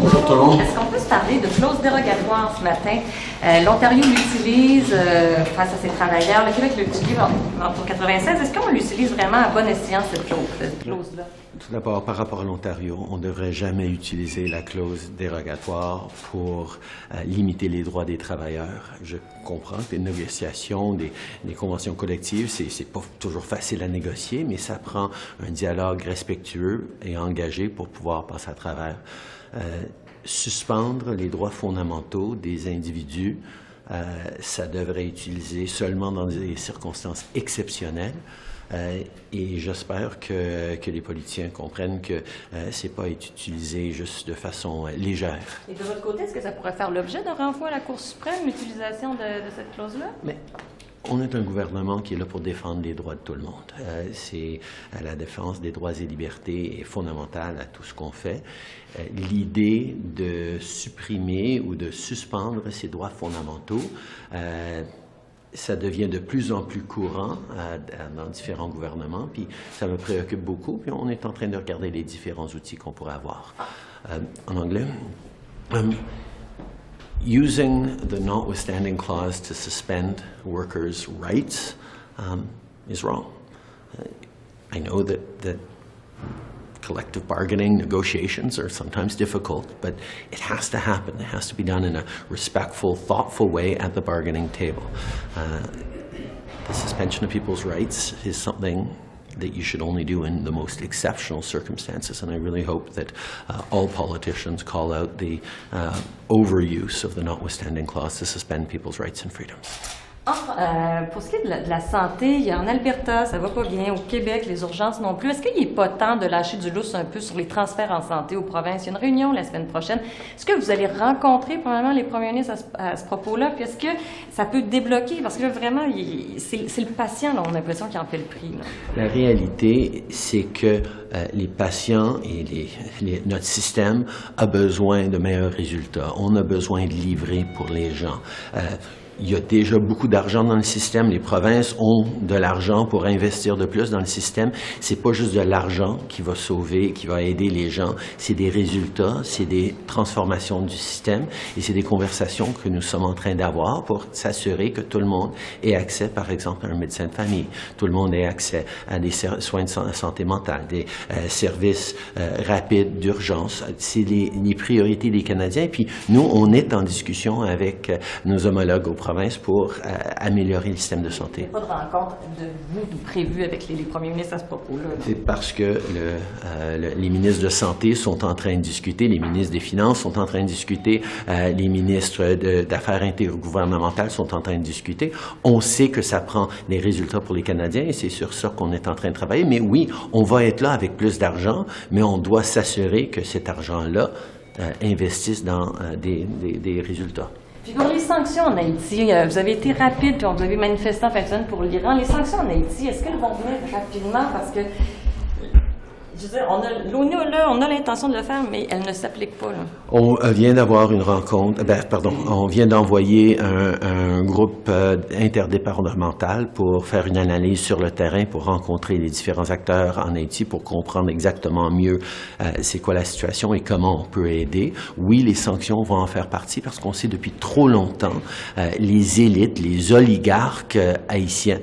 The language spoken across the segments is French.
Bonjour tout le monde. Est-ce qu'on peut se parler de clause dérogatoire ce matin? L'Ontario l'utilise face à ses travailleurs. Le Québec l'utilise pour 96. Est-ce qu'on l'utilise vraiment à bon escient, cette clause-là? Tout d'abord, par rapport à l'Ontario, on ne devrait jamais utiliser la clause dérogatoire pour limiter les droits des travailleurs. Je comprends que les négociations, des conventions collectives, c'est pas toujours facile à négocier, mais ça prend un dialogue respectueux et engagé pour pouvoir passer à travers. Suspendre les droits fondamentaux des individus, ça devrait être utilisé seulement dans des circonstances exceptionnelles. Et j'espère que les politiciens comprennent que c'est pas être utilisé juste de façon légère. Et de votre côté, est-ce que ça pourrait faire l'objet d'un renvoi à la Cour suprême, l'utilisation de cette clause-là? Mais on est un gouvernement qui est là pour défendre les droits de tout le monde. C'est la défense des droits et libertés est fondamentale à tout ce qu'on fait. L'idée de supprimer ou de suspendre ces droits fondamentaux, ça devient de plus en plus courant dans différents gouvernements, puis ça me préoccupe beaucoup, puis on est en train de regarder les différents outils qu'on pourrait avoir. En anglais, using the notwithstanding clause to suspend workers' rights is wrong. I know that collective bargaining negotiations are sometimes difficult, but it has to happen. It has to be done in a respectful, thoughtful way at the bargaining table. The suspension of people's rights is something that you should only do in the most exceptional circumstances, and I really hope that all politicians call out the overuse of the notwithstanding clause to suspend people's rights and freedoms. Pour ce qui est de la santé, en Alberta, ça va pas bien. Au Québec, les urgences non plus. Est-ce qu'il n'est pas temps de lâcher du lousse un peu sur les transferts en santé aux provinces? Il y a une réunion la semaine prochaine. Est-ce que vous allez rencontrer probablement les premiers ministres à ce propos-là? Puis est-ce que ça peut débloquer? Parce que là, vraiment, c'est le patient, là, on a l'impression qu'il en fait le prix. Là. La réalité, c'est que les patients et notre système a besoin de meilleurs résultats. On a besoin de livrer pour les gens. Il y a déjà beaucoup d'argent dans le système. Les provinces ont de l'argent pour investir de plus dans le système. C'est pas juste de l'argent qui va sauver, qui va aider les gens. C'est des résultats, c'est des transformations du système et c'est des conversations que nous sommes en train d'avoir pour s'assurer que tout le monde ait accès, par exemple, à un médecin de famille. Tout le monde ait accès à des soins de santé mentale, des services rapides d'urgence. C'est les priorités des Canadiens. Et puis, nous, on est en discussion avec nos homologues aux provinces pour améliorer le système de santé. Il n'y a pas de rencontre de prévue avec les premiers ministres à ce propos-là. C'est parce que les ministres de Santé sont en train de discuter, les ministres des Finances sont en train de discuter, les ministres d'Affaires intergouvernementales sont en train de discuter. On sait que ça prend des résultats pour les Canadiens et c'est sur ça qu'on est en train de travailler. Mais oui, on va être là avec plus d'argent, mais on doit s'assurer que cet argent-là investisse dans des résultats. Puis pour les sanctions en Haïti, vous avez été rapide, puis vous avez manifesté en fin de semaine pour l'Iran. Les sanctions en Haïti, est-ce qu'elles vont venir rapidement? Parce que, je veux dire, l'ONU, là, on a l'intention de le faire, mais elle ne s'applique pas. Là. On vient d'avoir une rencontre, on vient d'envoyer un groupe interdépartemental pour faire une analyse sur le terrain, pour rencontrer les différents acteurs en Haïti, pour comprendre exactement mieux c'est quoi la situation et comment on peut aider. Oui, les sanctions vont en faire partie parce qu'on sait depuis trop longtemps, les élites, les oligarques haïtiens,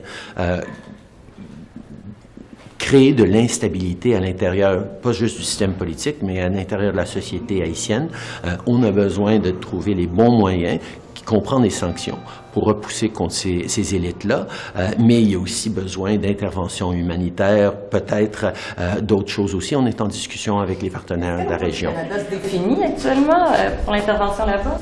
créer de l'instabilité à l'intérieur, pas juste du système politique, mais à l'intérieur de la société haïtienne. On a besoin de trouver les bons moyens qui comprennent les sanctions pour repousser contre ces élites-là, mais il y a aussi besoin d'interventions humanitaires, peut-être d'autres choses aussi. On est en discussion avec les partenaires de la région. Le Canada se définit actuellement pour l'intervention là-bas?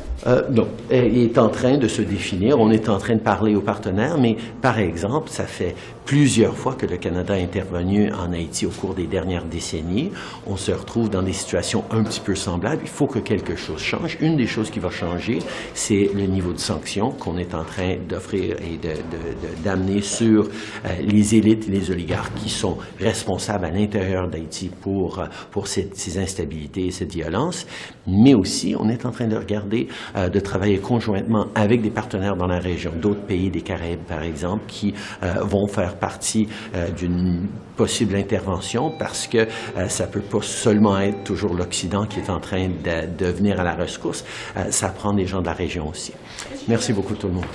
Non, il est en train de se définir. On est en train de parler aux partenaires, mais par exemple, ça fait plusieurs fois que le Canada a intervenu en Haïti au cours des dernières décennies. On se retrouve dans des situations un petit peu semblables. Il faut que quelque chose change. Une des choses qui va changer, c'est le le niveau de sanctions qu'on est en train d'offrir et d'amener sur les élites et les oligarques qui sont responsables à l'intérieur d'Haïti pour ces instabilités et cette violence. Mais aussi, on est en train de regarder, de travailler conjointement avec des partenaires dans la région, d'autres pays des Caraïbes, par exemple, qui vont faire partie d'une possible intervention parce que ça peut pas seulement être toujours l'Occident qui est en train de venir à la rescousse, ça prend des gens de la région aussi. Merci beaucoup tout le monde.